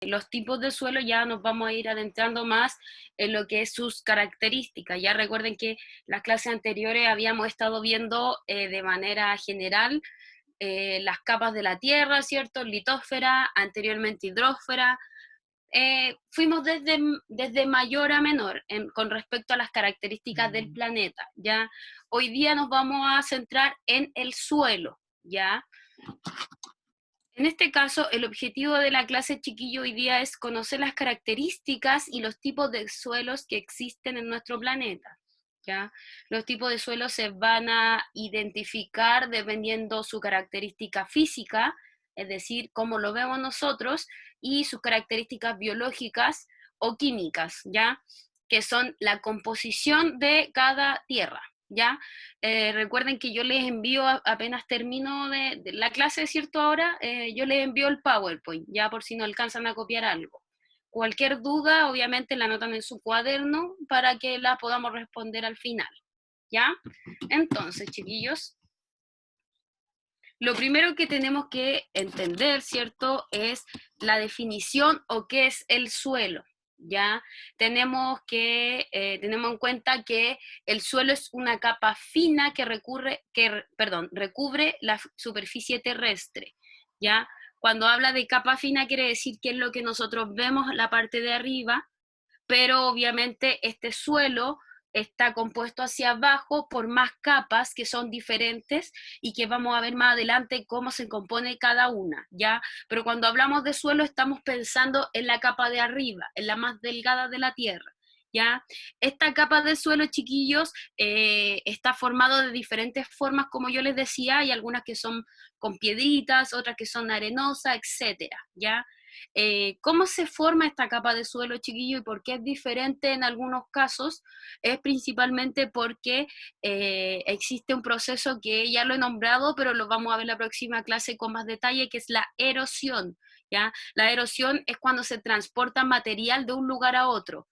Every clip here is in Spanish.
los tipos de suelo ya nos vamos a ir adentrando más en lo que es sus características. Ya recuerden que las clases anteriores habíamos estado viendo de manera general las capas de la Tierra, ¿cierto? Litósfera, anteriormente hidrósfera. Fuimos desde mayor a menor con respecto a las características del planeta, ¿ya? Hoy día nos vamos a centrar en el suelo, ¿ya? En este caso, el objetivo de la clase, chiquillo, hoy día es conocer las características y los tipos de suelos que existen en nuestro planeta, ¿ya? Los tipos de suelos se van a identificar dependiendo su característica física, es decir, cómo lo vemos nosotros, y sus características biológicas o químicas, ¿ya? Que son la composición de cada tierra, ¿ya? Recuerden que yo les envío, apenas termino de la clase, ¿cierto? Ahora, yo les envío el PowerPoint, ya por si no alcanzan a copiar algo. Cualquier duda, obviamente, la anotan en su cuaderno para que la podamos responder al final, ¿ya? Entonces, chiquillos, lo primero que tenemos que entender, ¿cierto?, es la definición o qué es el suelo, ¿ya? Tenemos en cuenta que el suelo es una capa fina que recubre la superficie terrestre, ¿ya? Cuando habla de capa fina quiere decir que es lo que nosotros vemos la parte de arriba, pero obviamente este suelo está compuesto hacia abajo por más capas que son diferentes y que vamos a ver más adelante cómo se compone cada una, ¿ya? Pero cuando hablamos de suelo estamos pensando en la capa de arriba, en la más delgada de la Tierra, ¿ya? Esta capa de suelo, chiquillos, está formado de diferentes formas, como yo les decía, hay algunas que son con piedritas, otras que son arenosas, etcétera, ¿ya? ¿Cómo se forma esta capa de suelo, chiquillo, y por qué es diferente en algunos casos? Es principalmente porque existe un proceso que ya lo he nombrado, pero lo vamos a ver en la próxima clase con más detalle, que es la erosión, ¿ya? La erosión es cuando se transporta material de un lugar a otro.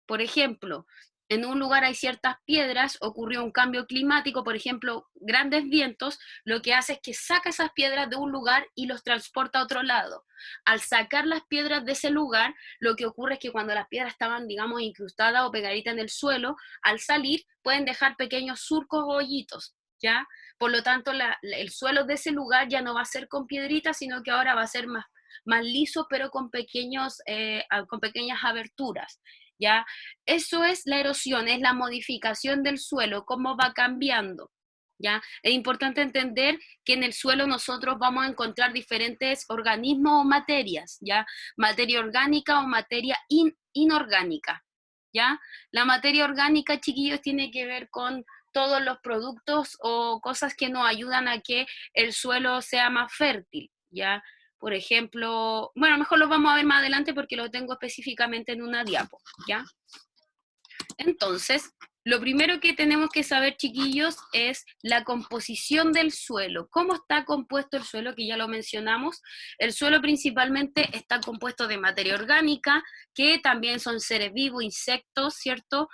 Por ejemplo, en un lugar hay ciertas piedras, ocurrió un cambio climático, por ejemplo, grandes vientos, lo que hace es que saca esas piedras de un lugar y los transporta a otro lado. Al sacar las piedras de ese lugar, lo que ocurre es que cuando las piedras estaban, digamos, incrustadas o pegaditas en el suelo, al salir pueden dejar pequeños surcos o hoyitos, ¿ya? Por lo tanto, el suelo de ese lugar ya no va a ser con piedritas, sino que ahora va a ser más liso, pero con pequeñas aberturas, ¿ya? Eso es la erosión, es la modificación del suelo, cómo va cambiando, ¿ya? Es importante entender que en el suelo nosotros vamos a encontrar diferentes organismos o materias, ¿ya? Materia orgánica o materia inorgánica, ¿ya? La materia orgánica, chiquillos, tiene que ver con todos los productos o cosas que nos ayudan a que el suelo sea más fértil, ¿ya? Por ejemplo, bueno, mejor lo vamos a ver más adelante porque lo tengo específicamente en una diapo, ¿ya? Entonces, lo primero que tenemos que saber, chiquillos, es la composición del suelo. ¿Cómo está compuesto el suelo? Que ya lo mencionamos. El suelo principalmente está compuesto de materia orgánica, que también son seres vivos, insectos, ¿cierto?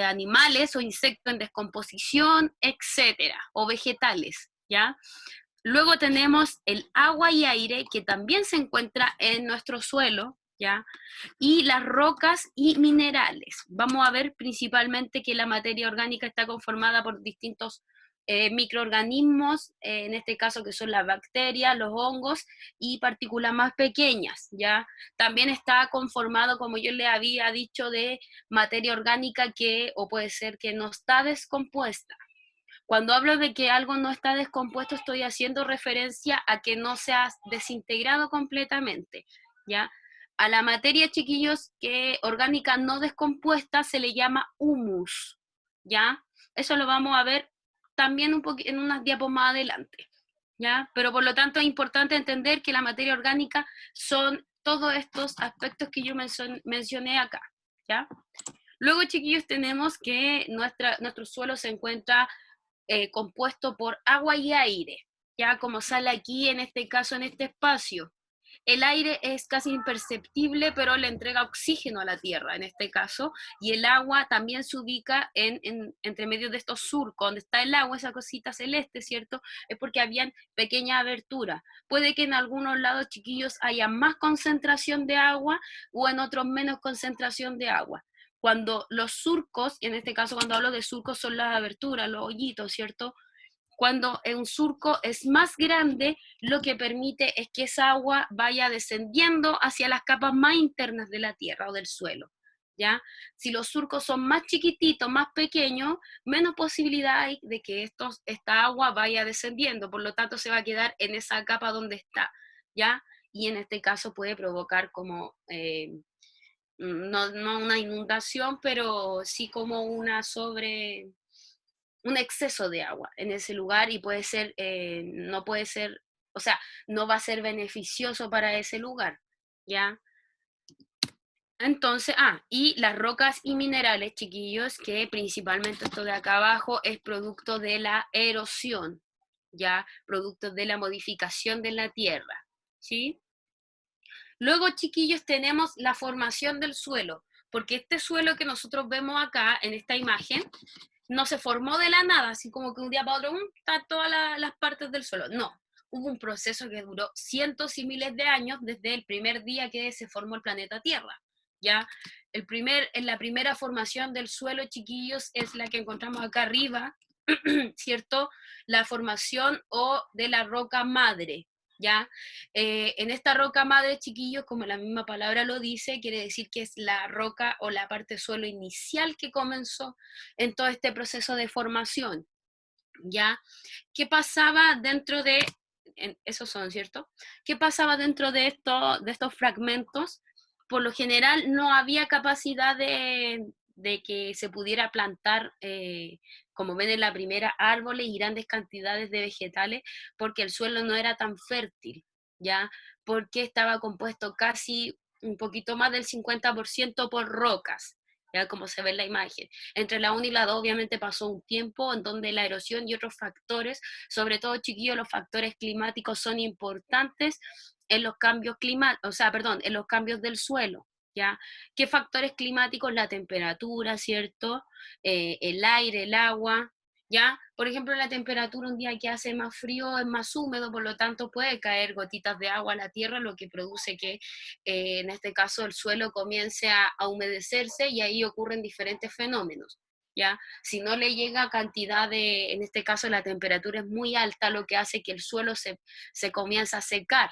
Animales o insectos en descomposición, etcétera, o vegetales, ¿ya? Luego tenemos el agua y aire, que también se encuentra en nuestro suelo, ¿ya? Y las rocas y minerales. Vamos a ver principalmente que la materia orgánica está conformada por distintos microorganismos, en este caso que son las bacterias, los hongos y partículas más pequeñas, ¿ya? También está conformado, como yo le había dicho, de materia orgánica que, o puede ser que no está descompuesta. Cuando hablo de que algo no está descompuesto, estoy haciendo referencia a que no se ha desintegrado completamente, ¿ya? A la materia, chiquillos, que orgánica no descompuesta se le llama humus, ¿ya? Eso lo vamos a ver también en unas diapos más adelante, ¿ya? Pero por lo tanto es importante entender que la materia orgánica son todos estos aspectos que yo mencioné acá, ¿ya? Luego, chiquillos, tenemos que nuestro suelo se encuentra compuesto por agua y aire, ya como sale aquí en este caso, en este espacio. El aire es casi imperceptible, pero le entrega oxígeno a la tierra en este caso, y el agua también se ubica entre medio de estos surcos, donde está el agua, esa cosita celeste, ¿cierto? Es porque habían pequeñas aberturas. Puede que en algunos lados, chiquillos, haya más concentración de agua o en otros menos concentración de agua. Cuando los surcos, en este caso cuando hablo de surcos son las aberturas, los hoyitos, ¿cierto? Cuando un surco es más grande, lo que permite es que esa agua vaya descendiendo hacia las capas más internas de la tierra o del suelo, ¿ya? Si los surcos son más chiquititos, más pequeños, menos posibilidad hay de que esta agua vaya descendiendo, por lo tanto se va a quedar en esa capa donde está, ¿ya? Y en este caso puede provocar como, no una inundación, pero sí como un exceso de agua en ese lugar y puede ser, no puede ser, o sea, no va a ser beneficioso para ese lugar, ¿ya? Entonces, y las rocas y minerales, chiquillos, que principalmente esto de acá abajo es producto de la erosión, ¿ya? Producto de la modificación de la tierra, ¿sí? Luego, chiquillos, tenemos la formación del suelo, porque este suelo que nosotros vemos acá en esta imagen no se formó de la nada, así como que un día para otro, está todas las partes del suelo. No, hubo un proceso que duró cientos y miles de años desde el primer día que se formó el planeta Tierra. ¿Ya? En la primera formación del suelo, chiquillos, es la que encontramos acá arriba, ¿cierto? La formación o de la roca madre, ¿ya? En esta roca madre, chiquillos, como la misma palabra lo dice, quiere decir que es la roca o la parte suelo inicial que comenzó en todo este proceso de formación, ¿ya? ¿Qué pasaba dentro de, esos son, ¿cierto? ¿Qué pasaba dentro de estos fragmentos? Por lo general no había capacidad de que se pudiera plantar, como ven en la primera, árboles y grandes cantidades de vegetales, porque el suelo no era tan fértil, ¿ya? Porque estaba compuesto casi un poquito más del 50% por rocas, ¿ya? Como se ve en la imagen. Entre la 1 y la 2 obviamente pasó un tiempo en donde la erosión y otros factores, sobre todo chiquillos, los factores climáticos son importantes en los cambios climáticos, o sea, perdón, en los cambios del suelo, ¿ya? ¿Qué factores climáticos? La temperatura, ¿cierto? El aire, el agua, ¿ya? Por ejemplo, la temperatura un día que hace más frío es más húmedo, por lo tanto puede caer gotitas de agua a la tierra, lo que produce que en este caso el suelo comience a humedecerse y ahí ocurren diferentes fenómenos. ¿Ya? Si no le llega cantidad de, en este caso la temperatura es muy alta, lo que hace que el suelo se comienza a secar,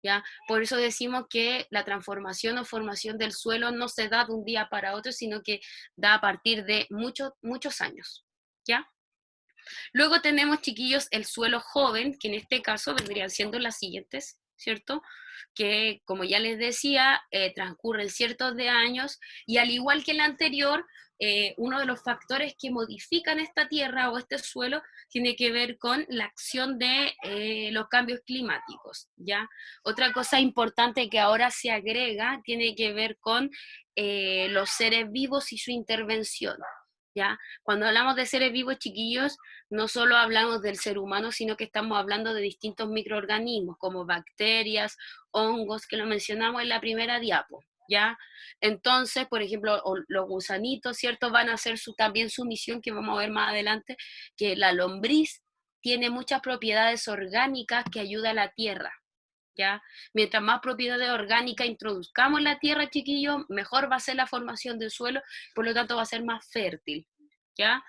¿ya? Por eso decimos que la transformación o formación del suelo no se da de un día para otro, sino que da a partir de muchos, muchos años, ¿ya? Luego tenemos, chiquillos, el suelo joven, que en este caso vendrían siendo las siguientes, ¿cierto? Que, como ya les decía, transcurren ciertos de años y al igual que el anterior, uno de los factores que modifican esta tierra o este suelo tiene que ver con la acción de los cambios climáticos, ¿ya? Otra cosa importante que ahora se agrega tiene que ver con los seres vivos y su intervención, ¿ya? Cuando hablamos de seres vivos, chiquillos, no solo hablamos del ser humano, sino que estamos hablando de distintos microorganismos, como bacterias, hongos, que lo mencionamos en la primera diapo, ¿ya? Entonces, por ejemplo, los gusanitos, ¿cierto? Van a hacer también su misión, que vamos a ver más adelante, que la lombriz tiene muchas propiedades orgánicas que ayuda a la tierra, ¿ya? Mientras más propiedades orgánicas introduzcamos en la tierra, chiquillos, mejor va a ser la formación del suelo, por lo tanto va a ser más fértil, ¿ya?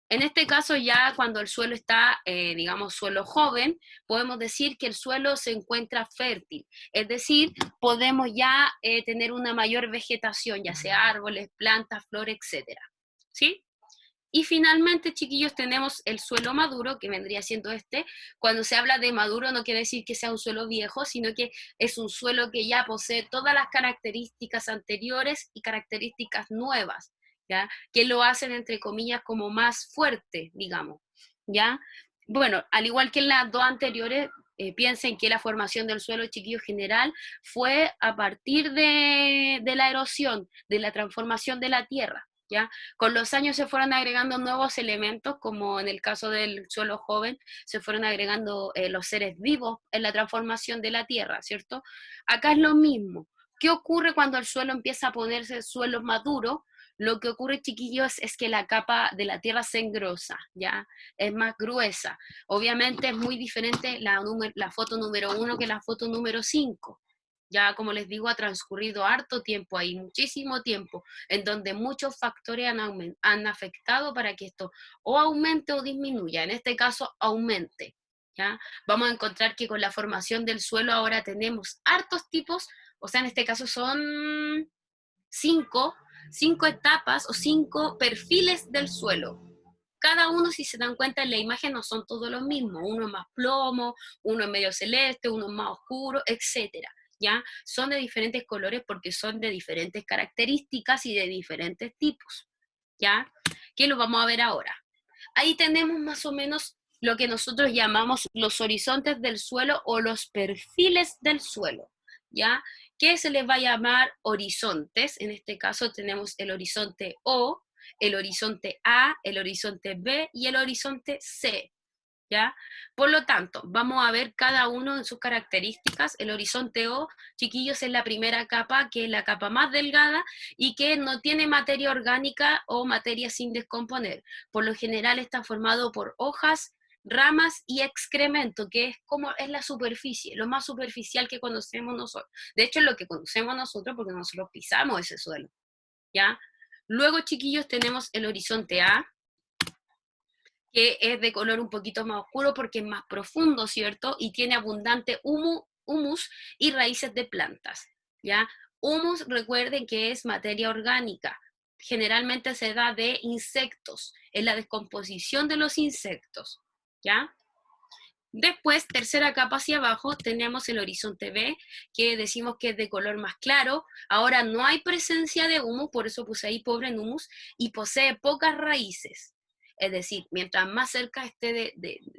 En este caso, ya cuando el suelo está, digamos, suelo joven, podemos decir que el suelo se encuentra fértil, es decir, podemos ya tener una mayor vegetación, ya sea árboles, plantas, flores, etcétera, ¿sí? Y finalmente, chiquillos, tenemos el suelo maduro, que vendría siendo este. Cuando se habla de maduro no quiere decir que sea un suelo viejo, sino que es un suelo que ya posee todas las características anteriores y características nuevas, ¿ya? Que lo hacen, entre comillas, como más fuerte, digamos, ¿ya? Bueno, al igual que en las dos anteriores, piensen que la formación del suelo, chiquillo, general fue a partir de la erosión, de la transformación de la tierra, ¿ya? Con los años se fueron agregando nuevos elementos, como en el caso del suelo joven, se fueron agregando los seres vivos en la transformación de la tierra, ¿cierto? Acá es lo mismo. ¿Qué ocurre cuando el suelo empieza a ponerse suelo maduro? Lo que ocurre, chiquillos, es que la capa de la tierra se engrosa, ¿ya? Es más gruesa. Obviamente es muy diferente la foto número 1 que la foto número 5. Ya, como les digo, ha transcurrido harto tiempo ahí, muchísimo tiempo, en donde muchos factores han afectado para que esto o aumente o disminuya. En este caso, aumente. ¿Ya? Vamos a encontrar que con la formación del suelo ahora tenemos hartos tipos, o sea, en este caso son cinco, cinco etapas o cinco perfiles del suelo. Cada uno, si se dan cuenta en la imagen, no son todos los mismos. Uno es más plomo, uno es medio celeste, uno es más oscuro, etcétera. ¿Ya? Son de diferentes colores porque son de diferentes características y de diferentes tipos. ¿Ya? ¿Qué lo vamos a ver ahora? Ahí tenemos más o menos lo que nosotros llamamos los horizontes del suelo o los perfiles del suelo, ¿ya? ¿Qué se les va a llamar horizontes? En este caso tenemos el horizonte O, el horizonte A, el horizonte B y el horizonte C, ¿ya? Por lo tanto, vamos a ver cada uno en sus características. El horizonte O, chiquillos, es la primera capa, que es la capa más delgada y que no tiene materia orgánica o materia sin descomponer. Por lo general está formado por hojas, ramas y excremento, que es como es la superficie, lo más superficial que conocemos nosotros. De hecho, es lo que conocemos nosotros porque nosotros pisamos ese suelo, ¿ya? Luego, chiquillos, tenemos el horizonte A, que es de color un poquito más oscuro porque es más profundo, ¿cierto? Y tiene abundante humus y raíces de plantas, ¿ya? Humus, recuerden que es materia orgánica, generalmente se da de insectos, en la descomposición de los insectos, ¿ya? Después, tercera capa hacia abajo, tenemos el horizonte B, que decimos que es de color más claro. Ahora no hay presencia de humus, por eso puse ahí pobre en humus, y posee pocas raíces. Es decir, mientras más cerca esté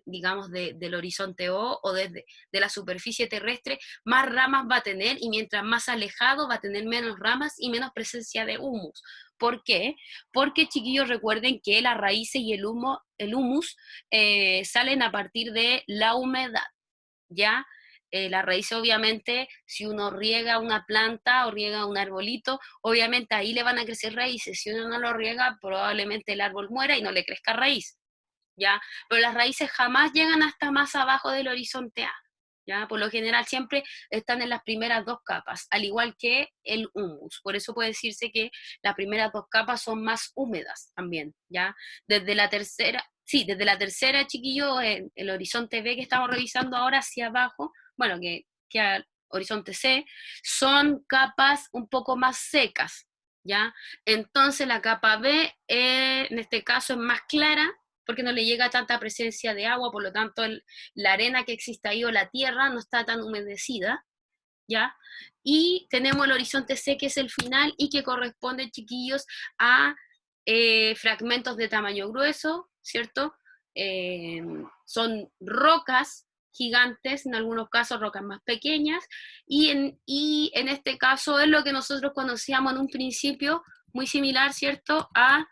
digamos, del horizonte o desde de la superficie terrestre, más ramas va a tener, y mientras más alejado va a tener menos ramas y menos presencia de humus. ¿Por qué? Porque, chiquillos, recuerden que las raíces y el humus salen a partir de la humedad, ¿ya? La raíz, obviamente, si uno riega una planta o riega un arbolito, obviamente ahí le van a crecer raíces. Si uno no lo riega, probablemente el árbol muera y no le crezca raíz, ¿ya? Pero las raíces jamás llegan hasta más abajo del horizonte A, ¿ya? Por lo general siempre están en las primeras dos capas, al igual que el humus. Por eso puede decirse que las primeras dos capas son más húmedas también, ¿ya? Desde la tercera, sí, desde la tercera, chiquillo, el horizonte B que estamos revisando ahora hacia abajo, bueno, que al horizonte C, son capas un poco más secas, ¿ya? Entonces la capa B, en este caso, es más clara, porque no le llega tanta presencia de agua, por lo tanto la arena que existe ahí o la tierra no está tan humedecida, ¿ya? Y tenemos el horizonte C, que es el final y que corresponde, chiquillos, a fragmentos de tamaño grueso, ¿cierto? Eh, Son rocas gigantes, en algunos casos rocas más pequeñas, y en este caso es lo que nosotros conocíamos en un principio, muy similar, ¿cierto?, a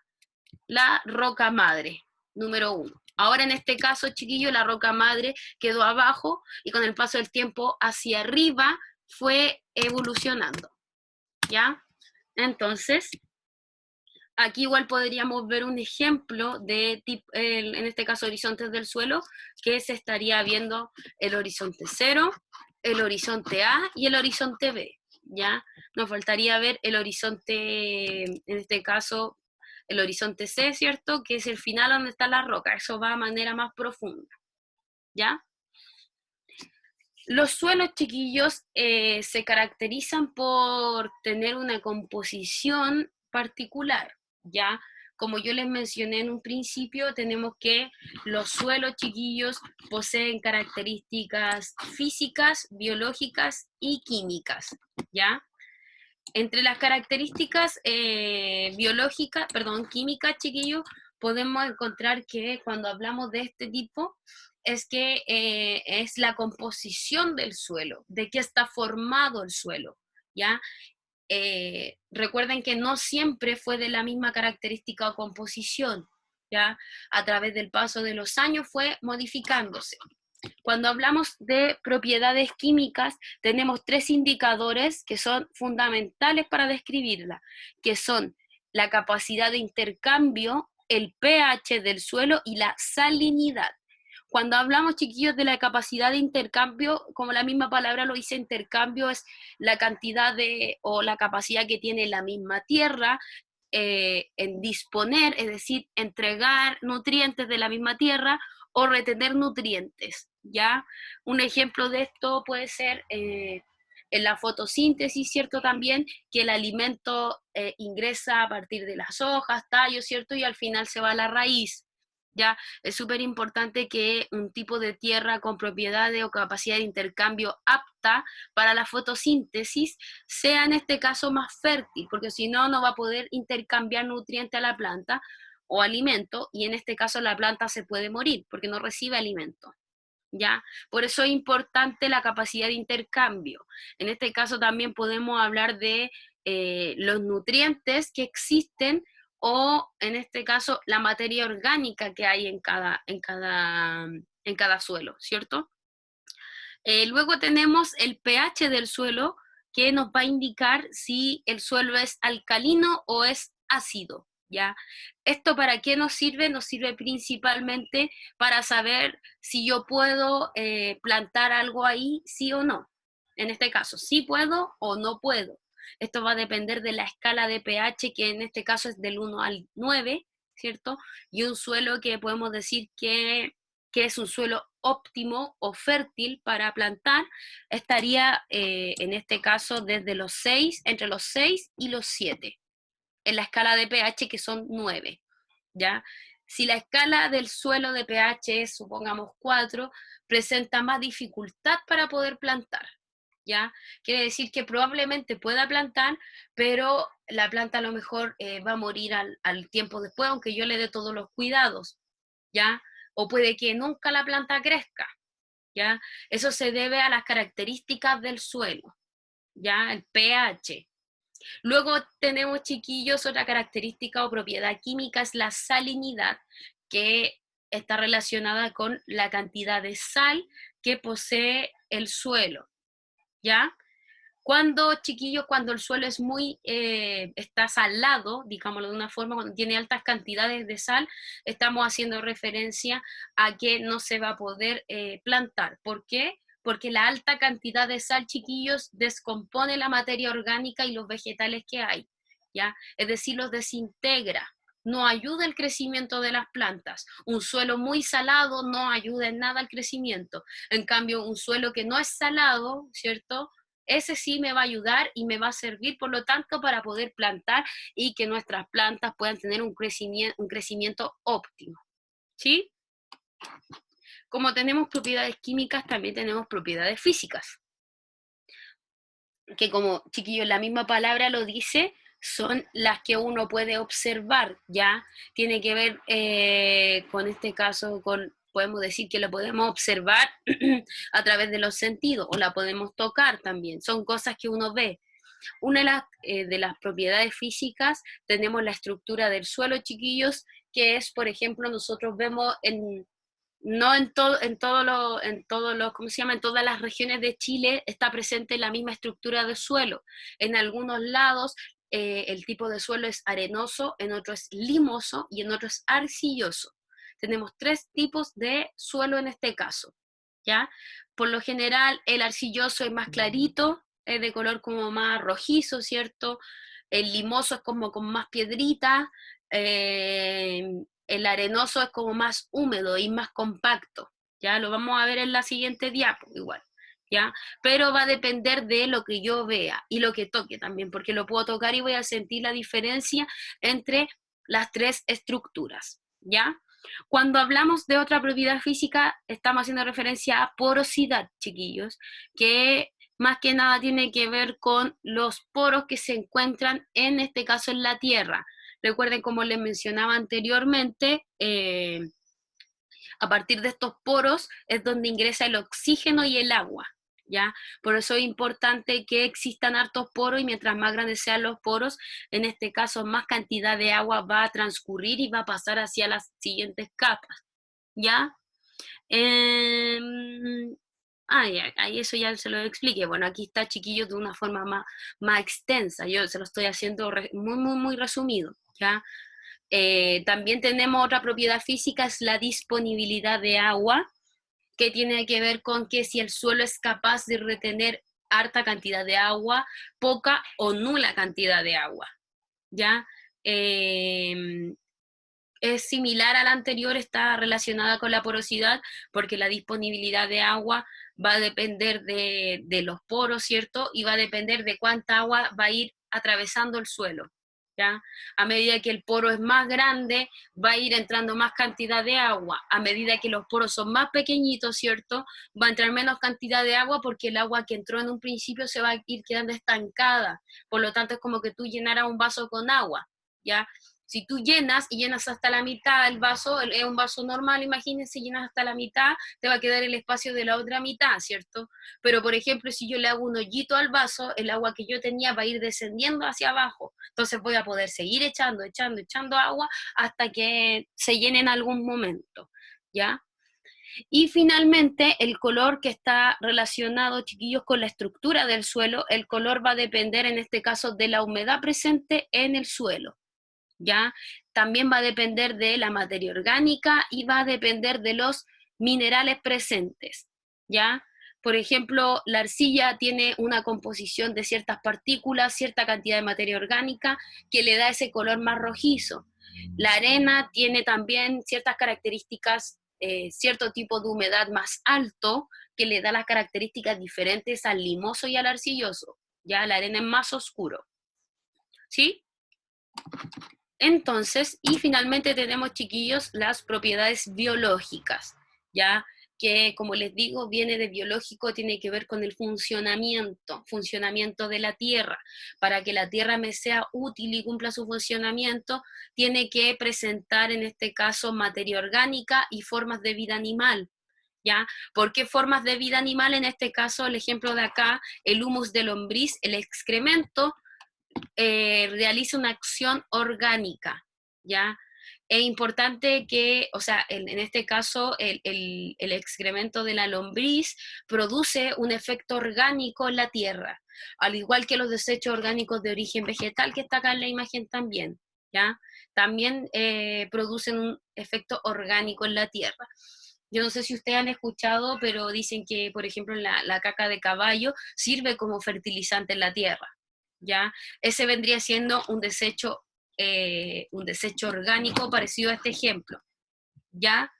la roca madre, número 1. Ahora en este caso, chiquillo, la roca madre quedó abajo y con el paso del tiempo hacia arriba fue evolucionando, ¿ya? Entonces, aquí igual podríamos ver un ejemplo de, en este caso, horizontes del suelo, que se estaría viendo el horizonte 0, el horizonte A y el horizonte B, ¿ya? Nos faltaría ver el horizonte, en este caso, el horizonte C, ¿cierto? Que es el final donde está la roca, eso va a manera más profunda, ¿ya? Los suelos, chiquillos, se caracterizan por tener una composición particular, ¿ya? Como yo les mencioné en un principio, tenemos que los suelos, chiquillos, poseen características físicas, biológicas y químicas, ¿ya? Entre las características biológicas, perdón, químicas, chiquillos, podemos encontrar que cuando hablamos de este tipo, es que es la composición del suelo, de qué está formado el suelo, ¿ya? recuerden que no siempre fue de la misma característica o composición, ¿ya? A través del paso de los años fue modificándose. Cuando hablamos de propiedades químicas, tenemos tres indicadores que son fundamentales para describirla, que son la capacidad de intercambio, el pH del suelo y la salinidad. Cuando hablamos, chiquillos, de la capacidad de intercambio, como la misma palabra lo dice, intercambio es la cantidad de, o la capacidad que tiene la misma tierra en disponer, es decir, entregar nutrientes de la misma tierra o retener nutrientes, ¿ya? Un ejemplo de esto puede ser en la fotosíntesis, ¿cierto? También que el alimento ingresa a partir de las hojas, tallos, ¿cierto? Y al final se va a la raíz, ¿ya? Es súper importante que un tipo de tierra con propiedades o capacidad de intercambio apta para la fotosíntesis sea en este caso más fértil, porque si no, no va a poder intercambiar nutrientes a la planta o alimento, y en este caso la planta se puede morir porque no recibe alimento, ¿ya? Por eso es importante la capacidad de intercambio. En este caso también podemos hablar de los nutrientes que existen o, en este caso, la materia orgánica que hay en cada suelo, ¿cierto? Luego tenemos el pH del suelo, que nos va a indicar si el suelo es alcalino o es ácido, ¿ya? ¿Esto para qué nos sirve? Nos sirve principalmente para saber si yo puedo plantar algo ahí, sí o no. En este caso, sí puedo o no puedo. Esto va a depender de la escala de pH, que en este caso es del 1 al 9, ¿cierto? Y un suelo que podemos decir que es un suelo óptimo o fértil para plantar, estaría en este caso desde los 6, entre los 6 y los 7, en la escala de pH que son 9, ¿ya? Si la escala del suelo de pH es, supongamos, 4, presenta más dificultad para poder plantar, ¿ya? Quiere decir que probablemente pueda plantar, pero la planta a lo mejor va a morir al tiempo después, aunque yo le dé todos los cuidados, ¿ya? O puede que nunca la planta crezca, ¿ya? Eso se debe a las características del suelo, ¿ya? El pH. Luego tenemos, chiquillos, otra característica o propiedad química es la salinidad, que está relacionada con la cantidad de sal que posee el suelo, ¿ya? Cuando, chiquillos, cuando el suelo es está salado, digámoslo de una forma, cuando tiene altas cantidades de sal, estamos haciendo referencia a que no se va a poder plantar. ¿Por qué? Porque la alta cantidad de sal, chiquillos, descompone la materia orgánica y los vegetales que hay, ¿ya? Es decir, los desintegra. No ayuda el crecimiento de las plantas. Un suelo muy salado no ayuda en nada al crecimiento. En cambio, un suelo que no es salado, ¿cierto? Ese sí me va a ayudar y me va a servir, por lo tanto, para poder plantar y que nuestras plantas puedan tener un crecimiento óptimo, ¿sí? Como tenemos propiedades químicas, también tenemos propiedades físicas, que como, chiquillos, la misma palabra lo dice, son las que uno puede observar, ¿ya? Tiene que ver con este caso, podemos decir que lo podemos observar a través de los sentidos, o la podemos tocar también, son cosas que uno ve. Una de las propiedades físicas tenemos la estructura del suelo, chiquillos, que es, por ejemplo, nosotros vemos no ¿cómo se llama? En todas las regiones de Chile está presente la misma estructura de suelo. En algunos lados el tipo de suelo es arenoso, en otro es limoso y en otro es arcilloso. Tenemos tres tipos de suelo en este caso, ¿ya? Por lo general el arcilloso es más clarito, es de color como más rojizo, ¿cierto? El limoso es como con más piedrita, el arenoso es como más húmedo y más compacto, ¿ya? Lo vamos a ver en la siguiente diapo igual, ¿ya? Pero va a depender de lo que yo vea y lo que toque también, porque lo puedo tocar y voy a sentir la diferencia entre las tres estructuras, ¿ya? Cuando hablamos de otra propiedad física, estamos haciendo referencia a porosidad, chiquillos, que más que nada tiene que ver con los poros que se encuentran, en este caso, en la Tierra. Recuerden, como les mencionaba anteriormente, a partir de estos poros es donde ingresa el oxígeno y el agua, ¿ya? Por eso es importante que existan hartos poros y mientras más grandes sean los poros, en este caso más cantidad de agua va a transcurrir y va a pasar hacia las siguientes capas, ¿ya? Em, ya, ahí eso ya se lo expliqué. Bueno, aquí está, chiquillos, de una forma más extensa. Yo se lo estoy haciendo muy resumido, ¿ya? También tenemos otra propiedad física, es la disponibilidad de agua, que tiene que ver con que si el suelo es capaz de retener harta cantidad de agua, poca o nula cantidad de agua, ¿ya? Eh, es similar a la anterior, está relacionada con la porosidad, porque la disponibilidad de agua va a depender de los poros, ¿cierto? Y va a depender de cuánta agua va a ir atravesando el suelo, ¿ya? A medida que el poro es más grande, va a ir entrando más cantidad de agua. A medida que los poros son más pequeñitos, ¿cierto? Va a entrar menos cantidad de agua porque el agua que entró en un principio se va a ir quedando estancada. Por lo tanto, es como que tú llenaras un vaso con agua, ¿ya? Si tú llenas y llenas hasta la mitad el vaso, es un vaso normal, imagínense, llenas hasta la mitad, te va a quedar el espacio de la otra mitad, ¿cierto? Pero, por ejemplo, si yo le hago un hoyito al vaso, el agua que yo tenía va a ir descendiendo hacia abajo. Entonces voy a poder seguir echando agua hasta que se llene en algún momento, ¿ya? Y finalmente, el color que está relacionado, chiquillos, con la estructura del suelo, el color va a depender, en este caso, de la humedad presente en el suelo. ¿Ya? También va a depender de la materia orgánica y va a depender de los minerales presentes, ¿ya? Por ejemplo, la arcilla tiene una composición de ciertas partículas, cierta cantidad de materia orgánica que le da ese color más rojizo. La arena tiene también ciertas características, cierto tipo de humedad más alto que le da las características diferentes al limoso y al arcilloso, ¿ya? La arena es más oscuro, ¿sí? Entonces, y finalmente tenemos, chiquillos, las propiedades biológicas, ¿ya? Que, como les digo, viene de biológico, tiene que ver con el funcionamiento de la Tierra. Para que la Tierra me sea útil y cumpla su funcionamiento, tiene que presentar, en este caso, materia orgánica y formas de vida animal, ¿ya? ¿Por qué formas de vida animal? En este caso, el ejemplo de acá, el humus de lombriz, el excremento, realiza una acción orgánica, ¿ya? Es importante que, o sea, en este caso, el excremento de la lombriz produce un efecto orgánico en la tierra, al igual que los desechos orgánicos de origen vegetal, que está acá en la imagen también, ¿ya? También producen un efecto orgánico en la tierra. Yo no sé si ustedes han escuchado, pero dicen que, por ejemplo, la caca de caballo sirve como fertilizante en la tierra, ¿ya? Ese vendría siendo un desecho orgánico parecido a este ejemplo, ¿ya?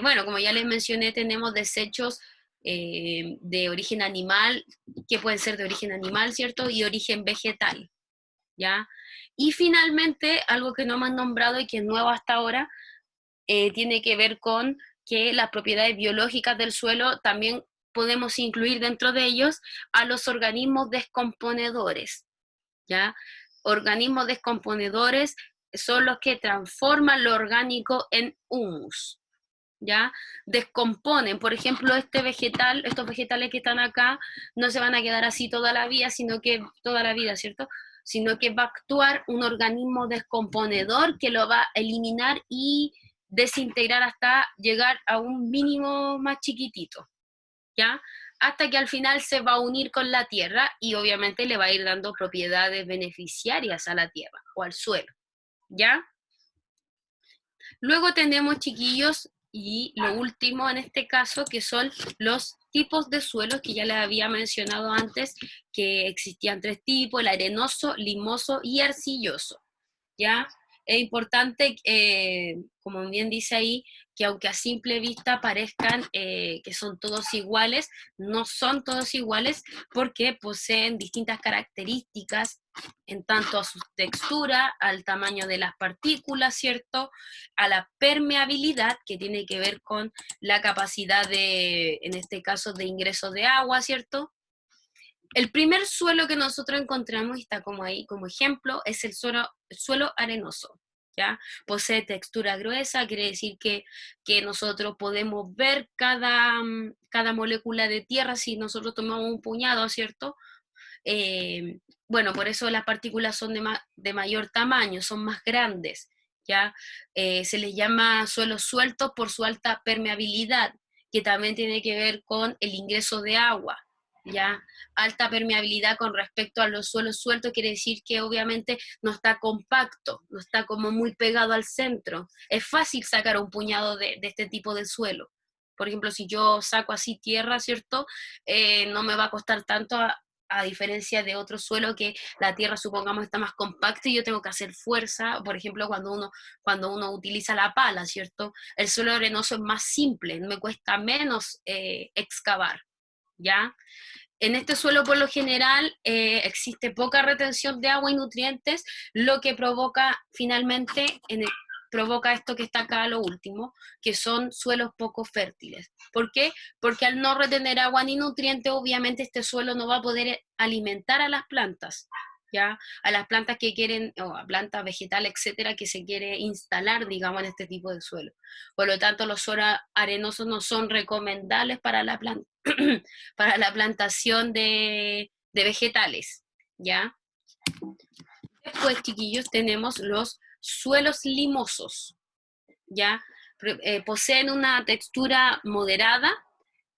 Bueno, como ya les mencioné, tenemos desechos de origen animal, que pueden ser de origen animal, ¿cierto? Y origen vegetal, ¿ya? Y finalmente, algo que no me han nombrado y que es nuevo hasta ahora, tiene que ver con que las propiedades biológicas del suelo también podemos incluir dentro de ellos a los organismos descomponedores, ¿ya? Organismos descomponedores son los que transforman lo orgánico en humus, ¿ya? Descomponen, por ejemplo, estos vegetales que están acá, no se van a quedar así toda la vida, ¿cierto? Sino que va a actuar un organismo descomponedor que lo va a eliminar y desintegrar hasta llegar a un mínimo más chiquitito, ¿ya? Hasta que al final se va a unir con la tierra y obviamente le va a ir dando propiedades beneficiarias a la tierra o al suelo, ¿ya? Luego tenemos, chiquillos, y lo último en este caso, que son los tipos de suelos que ya les había mencionado antes, que existían 3 tipos: el arenoso, limoso y arcilloso, ¿ya? Es importante, como bien dice ahí, que aunque a simple vista parezcan que son todos iguales, no son todos iguales porque poseen distintas características en tanto a su textura, al tamaño de las partículas, ¿cierto? A la permeabilidad, que tiene que ver con la capacidad de, en este caso, de ingreso de agua, ¿cierto? El primer suelo que nosotros encontramos, y está como ahí como ejemplo, es el suelo arenoso, ¿ya? Posee textura gruesa, quiere decir que nosotros podemos ver cada molécula de tierra si nosotros tomamos un puñado, ¿cierto? Bueno, por eso las partículas son de mayor tamaño, son más grandes, ¿ya? Se les llama suelos sueltos por su alta permeabilidad, que también tiene que ver con el ingreso de agua, ¿ya? Alta permeabilidad con respecto a los suelos sueltos quiere decir que obviamente no está compacto, no está como muy pegado al centro. Es fácil sacar un puñado de este tipo de suelo. Por ejemplo, si yo saco así tierra, ¿cierto? No me va a costar tanto a diferencia de otro suelo que la tierra, supongamos, está más compacta y yo tengo que hacer fuerza, por ejemplo, cuando uno utiliza la pala, ¿cierto? El suelo arenoso es más simple, me cuesta menos excavar, ¿ya? En este suelo, por lo general, existe poca retención de agua y nutrientes, lo que provoca finalmente provoca esto que está acá, lo último, que son suelos poco fértiles. ¿Por qué? Porque al no retener agua ni nutrientes, obviamente este suelo no va a poder alimentar a las plantas, ¿ya? A las plantas que quieren, o a plantas vegetales, etcétera, que se quiere instalar, digamos, en este tipo de suelo. Por lo tanto, los suelos arenosos no son recomendables para la planta, para la plantación de vegetales, ¿ya? Después, chiquillos, tenemos los suelos limosos, ¿ya? Poseen una textura moderada,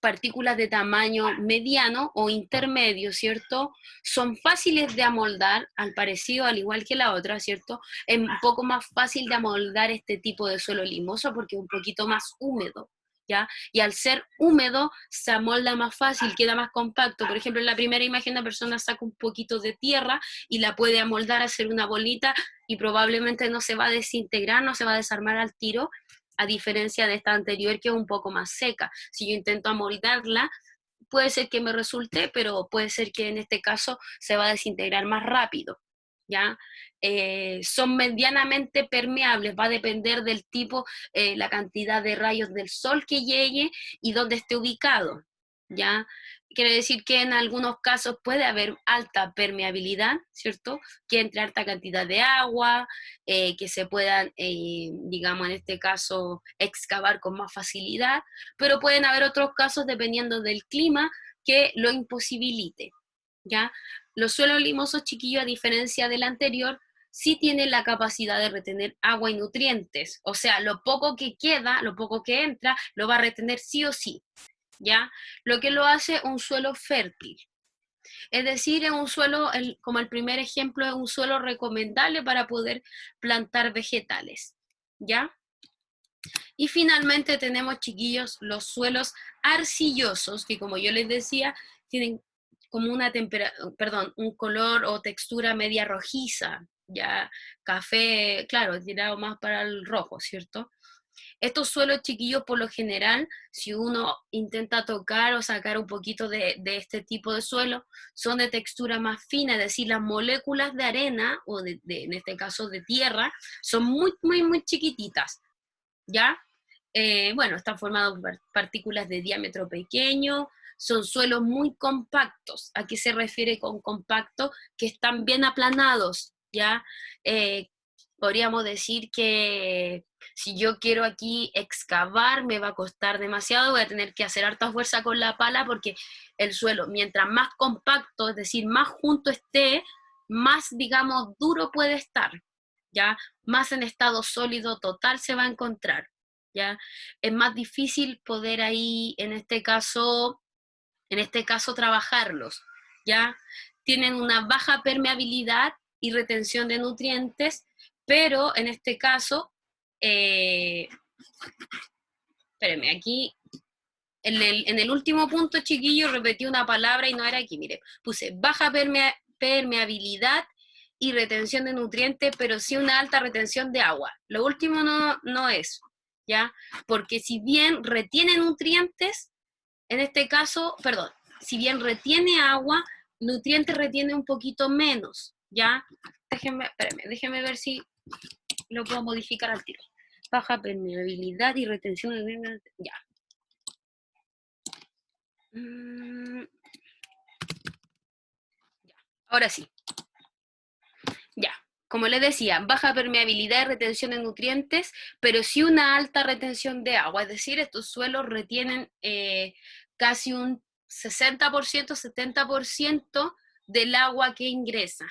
partículas de tamaño mediano o intermedio, ¿cierto? Son fáciles de amoldar, al parecido, al igual que la otra, ¿cierto? Es un poco más fácil de amoldar este tipo de suelo limoso porque es un poquito más húmedo, ¿ya? Y al ser húmedo se amolda más fácil, queda más compacto. Por ejemplo, en la primera imagen la persona saca un poquito de tierra y la puede amoldar, hacer una bolita y probablemente no se va a desintegrar, no se va a desarmar al tiro, a diferencia de esta anterior que es un poco más seca. Si yo intento amoldarla, puede ser que me resulte, pero puede ser que en este caso se va a desintegrar más rápido, ¿ya? Son medianamente permeables, va a depender del tipo, la cantidad de rayos del sol que llegue y dónde esté ubicado, ¿ya? Quiere decir que en algunos casos puede haber alta permeabilidad, ¿cierto? Que entre alta cantidad de agua, que se puedan, digamos, en este caso, excavar con más facilidad, pero pueden haber otros casos, dependiendo del clima, que lo imposibilite, ¿ya? Los suelos limosos, chiquillos, a diferencia del anterior, sí tienen la capacidad de retener agua y nutrientes, o sea, lo poco que queda, lo poco que entra, lo va a retener sí o sí, ¿ya? Lo que lo hace un suelo fértil. Es decir, es un suelo, como el primer ejemplo, es un suelo recomendable para poder plantar vegetales, ¿ya? Y finalmente tenemos, chiquillos, los suelos arcillosos, que como yo les decía, tienen como un color o textura media rojiza, ya café, claro, tirado más para el rojo, ¿cierto? Estos suelos, chiquillos, por lo general, si uno intenta tocar o sacar un poquito de este tipo de suelo, son de textura más fina, es decir, las moléculas de arena, o en este caso de tierra, son muy, muy, muy chiquititas, ¿ya? Bueno, están formados por partículas de diámetro pequeño, son suelos muy compactos. ¿A qué se refiere con compacto? Que están bien aplanados, ¿ya? Eh, Podríamos decir que si yo quiero aquí excavar, me va a costar demasiado, voy a tener que hacer harta fuerza con la pala porque el suelo, mientras más compacto, es decir, más junto esté, más, digamos, duro puede estar, ¿ya? Más en estado sólido total se va a encontrar, ¿ya? Es más difícil poder ahí, en este caso trabajarlos, ¿ya? Tienen una baja permeabilidad y retención de nutrientes, pero en este caso, espérenme, aquí en el último punto, chiquillo, repetí una palabra y no era aquí, mire, puse baja permeabilidad y retención de nutrientes, pero sí una alta retención de agua. Lo último no es, ¿ya? Porque si bien retiene nutrientes, en este caso, perdón, si bien retiene agua, nutrientes retiene un poquito menos, ¿ya? Déjenme ver si lo puedo modificar al tiro. Baja permeabilidad y retención de... Ya. Mm, ahora sí, ya. como les decía, baja permeabilidad y retención de nutrientes, pero sí una alta retención de agua, es decir, estos suelos retienen casi un 60%, 70% del agua que ingresa.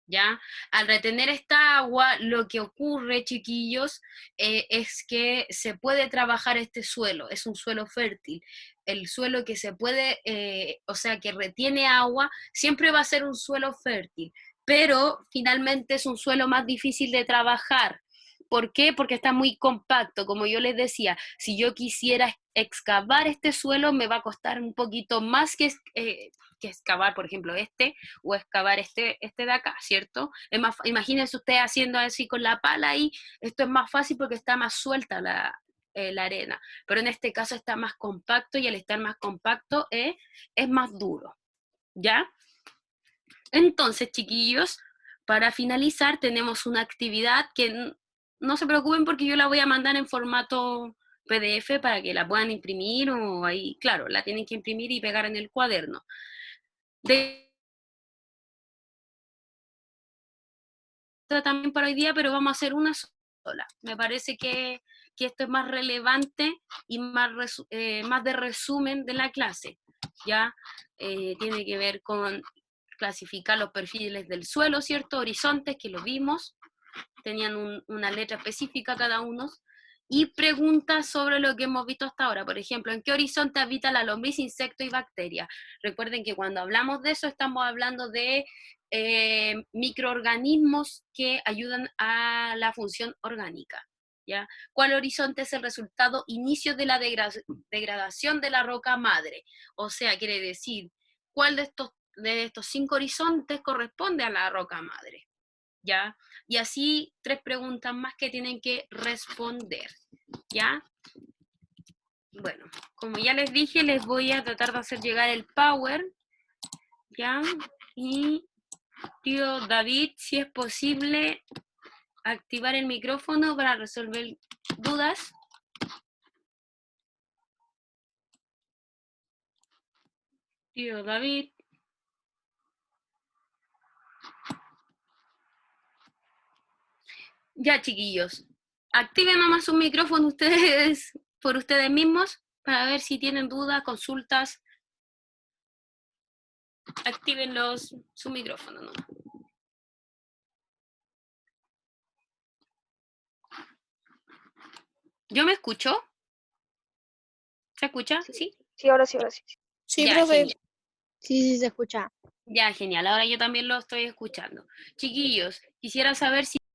¿Ya? Al retener esta agua, lo que ocurre, chiquillos, es que se puede trabajar este suelo, es un suelo fértil. El suelo que se puede, o sea, que retiene agua, siempre va a ser un suelo fértil, pero finalmente es un suelo más difícil de trabajar. ¿Por qué? Porque está muy compacto. Como yo les decía, si yo quisiera excavar este suelo, me va a costar un poquito más que excavar, por ejemplo, o excavar este de acá, ¿cierto? Es más, imagínense ustedes haciendo así con la pala y esto es más fácil porque está más suelta la arena, pero en este caso está más compacto y al estar más compacto es más duro, ¿ya? Entonces, chiquillos, para finalizar tenemos una actividad que no se preocupen porque yo la voy a mandar en formato PDF para que la puedan imprimir o ahí, claro, la tienen que imprimir y pegar en el cuaderno. También para hoy día, pero vamos a hacer una sola. Me parece que esto es más relevante y más de resumen de la clase, ¿ya? Tiene que ver con clasificar los perfiles del suelo, ¿cierto? Horizontes, que lo vimos, tenían una letra específica cada uno, y preguntas sobre lo que hemos visto hasta ahora. Por ejemplo, ¿en qué horizonte habita la lombriz, insecto y bacteria? Recuerden que cuando hablamos de eso estamos hablando de microorganismos que ayudan a la función orgánica. ¿Ya? ¿Cuál horizonte es el resultado inicio de la degradación de la roca madre? O sea, quiere decir, ¿cuál de estos 5 horizontes corresponde a la roca madre? ¿Ya? Y así 3 preguntas más que tienen que responder, ¿ya? Bueno, como ya les dije, les voy a tratar de hacer llegar el Power, ¿ya? Y tío David, si es posible, activar el micrófono para resolver dudas. Tío David. Ya, chiquillos, activen nomás su micrófono ustedes por ustedes mismos para ver si tienen dudas, consultas. Activen su micrófono nomás. ¿Yo me escucho? ¿Se escucha? ¿Sí? Sí, ahora sí, ahora sí. Sí, Ya, profe. genial. Sí, se escucha. Ya, genial. Ahora yo también lo estoy escuchando. Chiquillos, quisiera saber si